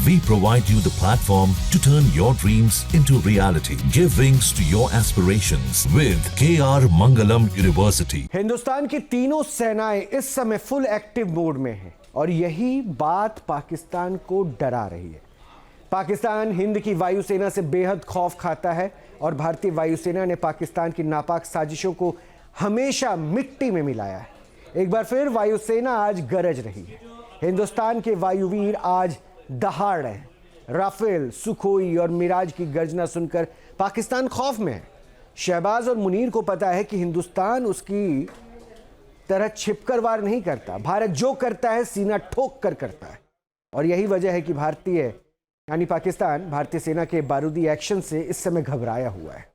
We provide you the platform to turn your dreams into reality. Give wings to your aspirations with KR Mangalam University. Hindustan की तीनों सेनाएं इस समय full active mode में हैं और यही बात पाकिस्तान को डरा रही है। पाकिस्तान हिंद की वायुसेना से बेहद खौफ खाता है और भारतीय वायुसेना ने पाकिस्तान की नापाक साजिशों को हमेशा मिट्टी में मिलाया है। एक बार फिर वायुसेना आज गरज रही है। हिंदुस्तान के वायुवीर आज दहाड़ रहे हैं। राफेल, सुखोई और मिराज की गर्जना सुनकर पाकिस्तान खौफ में है। शहबाज और मुनीर को पता है कि हिंदुस्तान उसकी तरह छिपकर वार नहीं करता। भारत जो करता है सीना ठोक कर करता है और यही वजह है कि पाकिस्तान भारतीय सेना के बारूदी एक्शन से इस समय घबराया हुआ है।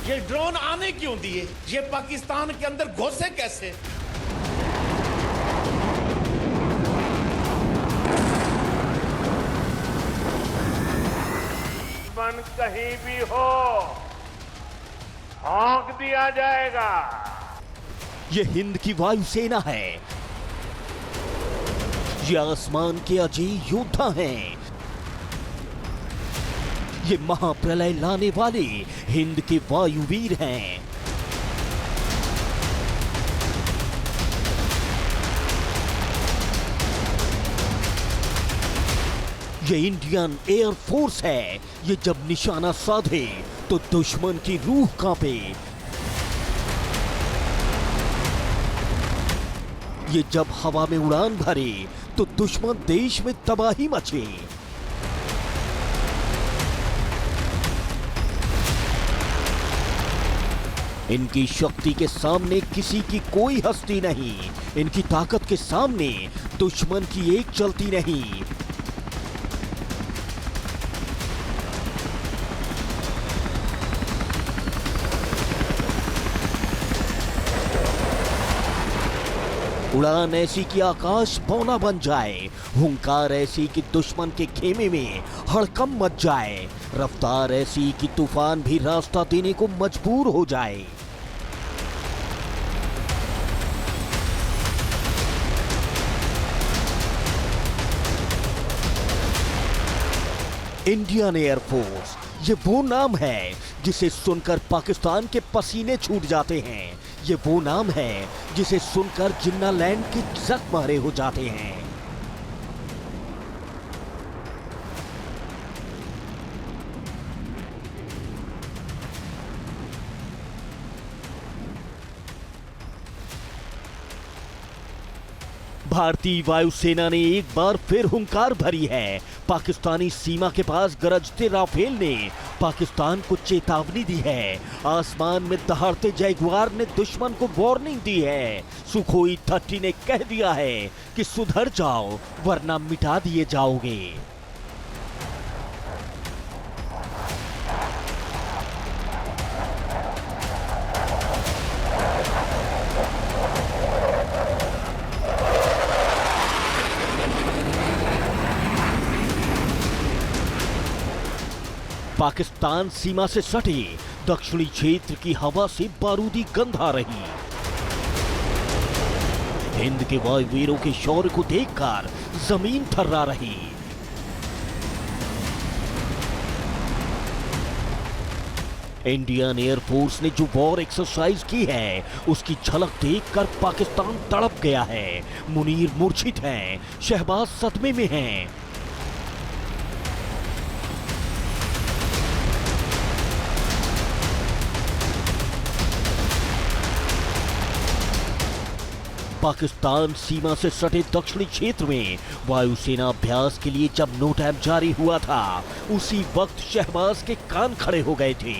ये ड्रोन आने क्यों दिए? ये पाकिस्तान के अंदर घुसे कैसे? मन कहीं भी हो, भौंक दिया जाएगा। ये हिंद की वायुसेना है। ये आसमान के अजय योद्धा हैं। ये महाप्रलय लाने वाले हिंद के वायुवीर हैं। ये इंडियन एयर फोर्स है। ये जब निशाना साधे तो दुश्मन की रूह कांपे। ये जब हवा में उड़ान भरे तो दुश्मन देश में तबाही मचे। इनकी शक्ति के सामने किसी की कोई हस्ती नहीं। इनकी ताकत के सामने दुश्मन की एक चलती नहीं। उड़ान ऐसी कि आकाश पौना बन जाए, हुंकार ऐसी कि दुश्मन के खेमे में हड़कंप मच जाए, रफ्तार ऐसी कि तूफान भी रास्ता देने को मजबूर हो जाए। इंडियन एयर फोर्स, ये वो नाम है जिसे सुनकर पाकिस्तान के पसीने छूट जाते हैं। ये वो नाम है जिसे सुनकर जिन्ना लैंड के जख्म हरे हो जाते हैं। भारतीय वायुसेना ने एक बार फिर हुंकार भरी है। पाकिस्तानी सीमा के पास गरजते राफेल ने पाकिस्तान को चेतावनी दी है। आसमान में दहाड़ते जैगुआर ने दुश्मन को वार्निंग दी है। सुखोई 30 ने कह दिया है कि सुधर जाओ वरना मिटा दिए जाओगे। पाकिस्तान सीमा से सटे दक्षिणी क्षेत्र की हवा से बारूदी गंध आ रही। हिंद के वायुवीरों के शौर्य को देखकर जमीन थर्रा रही। इंडियन एयर फोर्स ने जो वॉर एक्सरसाइज की है उसकी झलक देखकर पाकिस्तान तड़प गया है। मुनीर मूर्छित हैं, शहबाज सदमे में हैं। पाकिस्तान सीमा से सटे दक्षिणी क्षेत्र में वायुसेना अभ्यास के लिए जब नो टाइम जारी हुआ था उसी वक्त शहबाज के कान खड़े हो गए थे।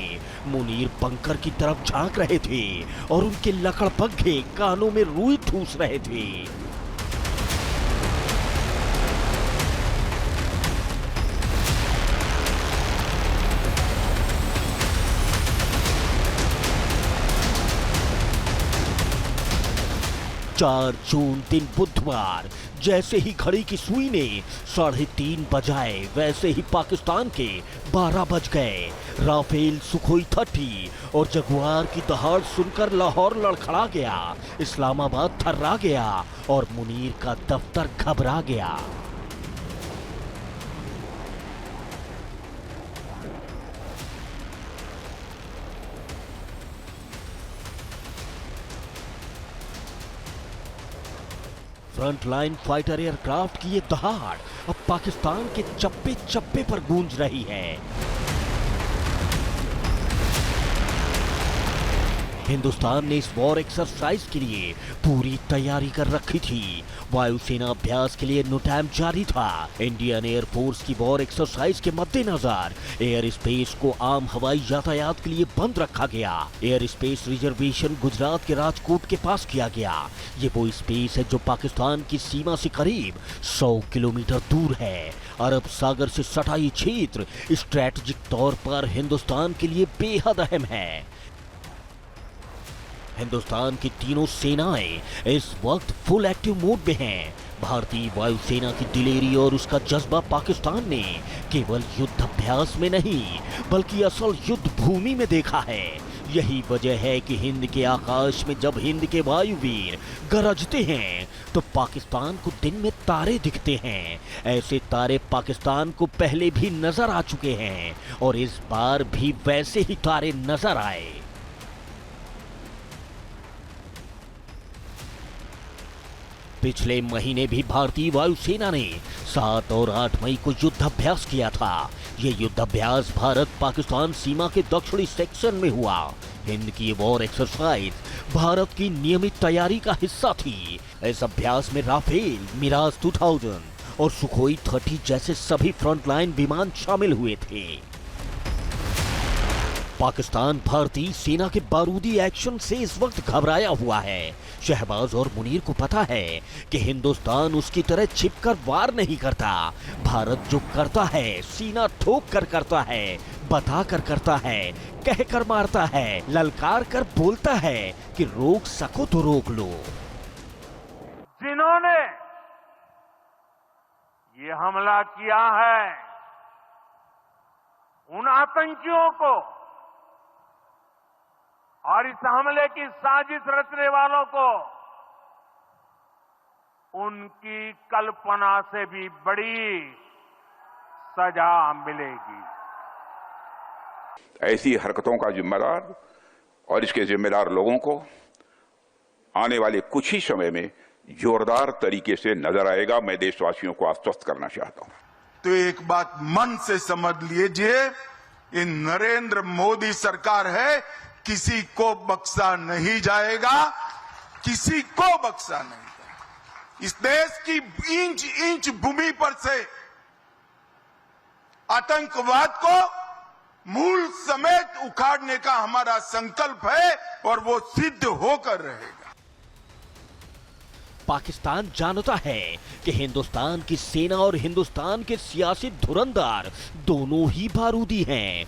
मुनीर बंकर की तरफ झांक रहे थे और उनके लकड़पग्घे कानों में रुई ठूस रहे थे। 4 जून दिन बुधवार, जैसे ही घड़ी की सुई ने 3:30 बजाए वैसे ही पाकिस्तान के 12 बज गए। राफेल, सुखोई 30 और जगुआर की दहाड़ सुनकर लाहौर लड़खड़ा गया, इस्लामाबाद थर्रा गया और मुनीर का दफ्तर घबरा गया। फ्रंटलाइन फाइटर एयरक्राफ्ट की ये दहाड़ अब पाकिस्तान के चप्पे चप्पे पर गूंज रही है। हिंदुस्तान ने इस वॉर एक्सरसाइज के लिए पूरी तैयारी कर रखी थी। वायुसेना अभ्यास के लिए नोटैम जारी था। इंडियन एयरफोर्स की वॉर एक्सरसाइज के मद्देनजर एयर स्पेस को आम हवाई यातायात के लिए बंद रखा गया। एयर स्पेस रिजर्वेशन गुजरात के राजकोट के पास किया गया। ये वो स्पेस है जो पाकिस्तान की सीमा से करीब 100 किलोमीटर दूर है। अरब सागर से सटा ये क्षेत्र स्ट्रैटेजिक तौर पर हिंदुस्तान के लिए बेहद अहम है। हिंदुस्तान की तीनों सेनाएं इस वक्त फुल एक्टिव मोड में हैं। भारतीय वायुसेना की दिलेरी और उसका जज्बा पाकिस्तान ने केवल युद्ध अभ्यास में नहीं बल्कि असल युद्ध भूमि में देखा है। यही वजह है कि हिंद के आकाश में जब हिंद के वायुवीर गरजते हैं तो पाकिस्तान को दिन में तारे दिखते हैं। ऐसे तारे पाकिस्तान को पहले भी नजर आ चुके हैं और इस बार भी वैसे ही तारे नजर आए। पिछले महीने भी भारतीय वायुसेना ने 7 और 8 मई को युद्धाभ्यास किया था। ये युद्धाभ्यास भारत पाकिस्तान सीमा के दक्षिणी सेक्शन में हुआ। हिंद की वॉर एक्सरसाइज भारत की नियमित तैयारी का हिस्सा थी। इस अभ्यास में राफेल, मिराज 2000 और सुखोई 30 जैसे सभी फ्रंटलाइन विमान शामिल हुए थे। पाकिस्तान भारतीय सेना के बारूदी एक्शन से इस वक्त घबराया हुआ है। शहबाज और मुनीर को पता है कि हिंदुस्तान उसकी तरह छिपकर वार नहीं करता। भारत जो करता है सीना ठोक कर करता है, बता कर करता है, कह कर मारता है, ललकार कर बोलता है कि रोक सको तो रोक लो। जिन्होंने ये हमला किया है उन आतंकियों को और इस हमले की साजिश रचने वालों को उनकी कल्पना से भी बड़ी सजा मिलेगी। ऐसी हरकतों का जिम्मेदार और इसके जिम्मेदार लोगों को आने वाले कुछ ही समय में जोरदार तरीके से नजर आएगा। मैं देशवासियों को आश्वस्त करना चाहता हूं। तो एक बात मन से समझ लीजिए, ये नरेंद्र मोदी सरकार है, किसी को बख्शा नहीं जाएगा, किसी को बख्शा नहीं जाएगा। इस देश की इंच इंच भूमि पर से आतंकवाद को मूल समेत उखाड़ने का हमारा संकल्प है और वो सिद्ध होकर रहेगा। पाकिस्तान जानता है कि हिंदुस्तान की सेना और हिंदुस्तान के सियासी धुरंधर दोनों ही बारूदी हैं।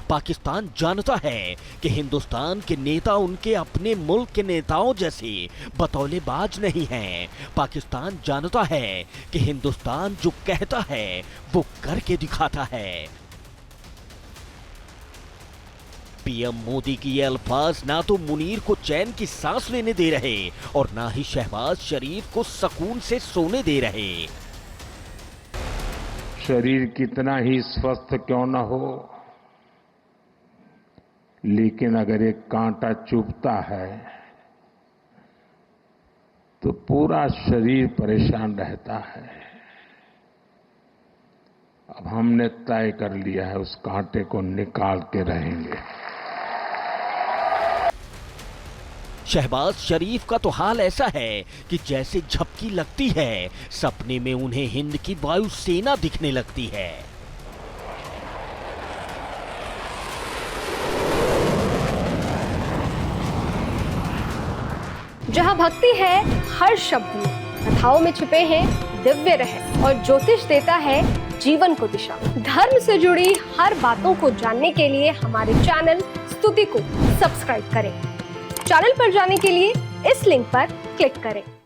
पाकिस्तान जानता है कि हिंदुस्तान के नेता उनके अपने मुल्क के नेताओं जैसे बतौलेबाज नहीं हैं। पाकिस्तान जानता है कि हिंदुस्तान जो कहता है वो करके दिखाता है। पीएम मोदी की ये अल्फाज ना तो मुनीर को चैन की सांस लेने दे रहे और ना ही शहबाज शरीफ को सुकून से सोने दे रहे। शरीर कितना ही स्वस्थ क्यों न हो, लेकिन अगर एक कांटा चुभता है तो पूरा शरीर परेशान रहता है। अब हमने तय कर लिया है, उस कांटे को निकाल के रहेंगे। शहबाज शरीफ का तो हाल ऐसा है कि जैसे झपकी लगती है सपने में उन्हें हिंद की वायुसेना दिखने लगती है। जहां भक्ति है हर शब्द में, कथाओं में छुपे हैं दिव्य रहस्य और ज्योतिष देता है जीवन को दिशा। धर्म से जुड़ी हर बातों को जानने के लिए हमारे चैनल स्तुति को सब्सक्राइब करें। चैनल पर जाने के लिए इस लिंक पर क्लिक करें।